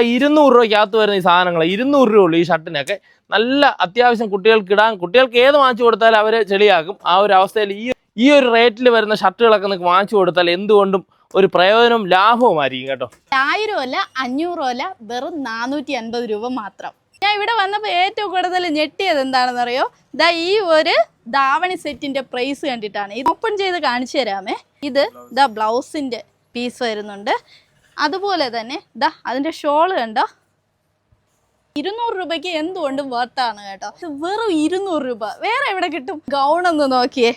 200 രൂപയ്ക്കകത്ത് വരുന്ന ഈ സാധനങ്ങൾ 200 രൂപ ഉള്ളൂ ഈ ഷർട്ടിനൊക്കെ. നല്ല അത്യാവശ്യം കുട്ടികൾക്ക് ഇടാൻ, കുട്ടികൾക്ക് ഏത് വാങ്ങിച്ചു കൊടുത്താലും അവർ ചെളിയാക്കും. ആ ഒരു അവസ്ഥയിൽ ഈ ഒരു റേറ്റിൽ വരുന്ന ഷർട്ടുകളൊക്കെ നിങ്ങൾക്ക് വാങ്ങിച്ചു കൊടുത്താൽ എന്തുകൊണ്ടും ഒരു പ്രയോജനവും ലാഭവുമായിരിക്കും കേട്ടോ. 1000 അല്ല 500 അല്ല, വെറും 450 രൂപ മാത്രം. ഞാൻ ഇവിടെ വന്നപ്പോൾ ഏറ്റവും കൂടുതൽ ഞെട്ടിയത് എന്താണെന്നറിയോ? ഈ ഒരു ധാവണി സെറ്റിന്റെ പ്രൈസ് കണ്ടിട്ടാണ്. ഇത് ഓപ്പൺ ചെയ്ത് കാണിച്ചു തരാമേ. ഇത് ബ്ലൗസിന്റെ പീസ് വരുന്നുണ്ട്. അതുപോലെ തന്നെ അതിന്റെ ഷോള് കണ്ടോ. 200 രൂപയ്ക്ക് എന്തുകൊണ്ടും വർത്താണ് കേട്ടോ. വെറും 200 രൂപ വേറെ എവിടെ കിട്ടും? ഗൗണൊന്ന് നോക്കിയേ,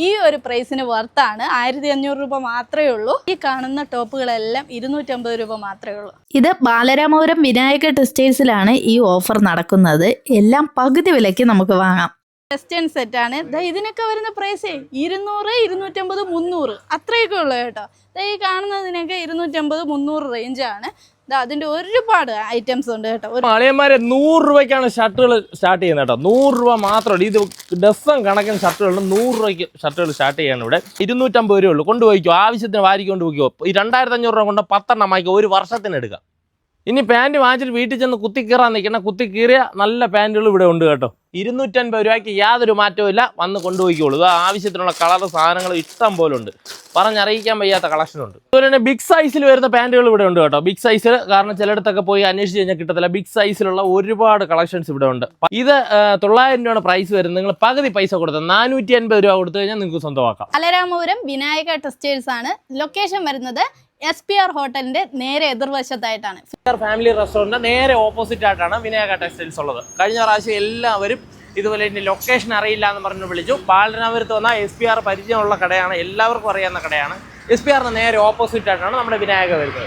ഈ ഒരു പ്രൈസിന് വർത്താണ്. 1500 രൂപ മാത്രമേ ഉള്ളൂ. ഈ കാണുന്ന ടോപ്പുകളെല്ലാം 250 രൂപ മാത്രമേ ഉള്ളൂ. ഇത് ബാലരാമപുരം വിനായക ടെക്സ്റ്റൈൽസിലാണ് ഈ ഓഫർ നടക്കുന്നത്. എല്ലാം പകുതി വിലയ്ക്ക് നമുക്ക് വാങ്ങാം. വെസ്റ്റേൺ സെറ്റാണ്. ഇതിനൊക്കെ വരുന്ന പ്രൈസ് 200, 250, 300 അത്രയൊക്കെ ഉള്ളു കേട്ടോ. ഈ കാണുന്നതിനൊക്കെ 250, 300 റേഞ്ചാണ്. അതിന്റെ ഒരുപാട് ഐറ്റംസ് ഉണ്ട് കേട്ടോ. അളിയന്മാരെ 100 രൂപയ്ക്കാണ് ഷർട്ടുകൾ സ്റ്റാർട്ട് ചെയ്യുന്നത് കേട്ടോ. 100 രൂപ മാത്രമല്ല, ഇത് ഡസൻ കണക്കിന് ഷർട്ടുകളുണ്ട്. 100 രൂപയ്ക്ക് ഷർട്ടുകൾ സ്റ്റാർട്ട് ചെയ്യാണ് ഇവിടെ. 250 രൂപ ഉള്ളൂ. കൊണ്ടുപോയിക്കോ, ആവശ്യത്തിന് വാരിക്കൊണ്ട് പോയിക്കോ. ഈ 2500 രൂപ കൊണ്ട് 10 എണ്ണം വാങ്ങിക്കോ, ഒരു വർഷത്തിന് എടുക്കാം. ഇനി പാൻറ്റ് വാങ്ങിച്ചിട്ട് വീട്ടിൽ ചെന്ന് കുത്തിക്കീറാൻ നിൽക്കണം. കുത്തിക്കീറിയ നല്ല പാൻറ്റുകൾ ഇവിടെ ഉണ്ട് കേട്ടോ. 250 രൂപയ്ക്ക് യാതൊരു മാറ്റവും ഇല്ല. വന്ന് കൊണ്ടുപോയിക്കോളൂ. ഇത് ആവശ്യത്തിനുള്ള കളർ സാധനങ്ങൾ ഇഷ്ടം പോലെ ഉണ്ട്. പറഞ്ഞറിയിക്കാൻ വയ്യാത്ത കളക്ഷൻ ഉണ്ട്. അതുപോലെ തന്നെ ബിഗ് സൈസിൽ വരുന്ന പാൻറ്റുകൾ ഇവിടെ ഉണ്ട് കേട്ടോ. ബിഗ് സൈസിൽ, കാരണം ചിലയിടത്തൊക്കെ പോയി അന്വേഷിച്ച് കഴിഞ്ഞാൽ കിട്ടത്തില്ല. ബിഗ് സൈസിലുള്ള ഒരുപാട് കളക്ഷൻസ് ഇവിടെ ഉണ്ട്. ഇത് 900 രൂപയാണ് പ്രൈസ് വരുന്നത്. നിങ്ങൾ പകുതി പൈസ കൊടുത്താൽ 450 രൂപ കൊടുത്തു കഴിഞ്ഞാൽ നിങ്ങൾക്ക് സ്വന്തമാക്കാം. ബാലരാമപുരം വിനായക ടെക്സ്റ്റൈൽസ് ആണ്. ലൊക്കേഷൻ വരുന്നത് SPR ഹോട്ടലിന്റെ നേരെ എതിർവശത്തായിട്ടാണ്. ഫാമിലി റെസ്റ്റോറന്റ് നേരെ ഓപ്പോസിറ്റ് ആയിട്ടാണ് വിനായക ടെക്സ്റ്റൈൽസ് ഉള്ളത്. കഴിഞ്ഞ പ്രാവശ്യം എല്ലാവരും ഇതുപോലെ ഇനി ലൊക്കേഷൻ അറിയില്ല എന്ന് പറഞ്ഞ് വിളിച്ചു. ബാലരാമപുരത്ത് വന്നാൽ SPR പരിചയമുള്ള കടയാണ്, എല്ലാവർക്കും അറിയാവുന്ന കടയാണ്. SPR നേരെ ഓപ്പോസിറ്റ് ആയിട്ടാണ് നമ്മുടെ വിനായക വരുന്നത്.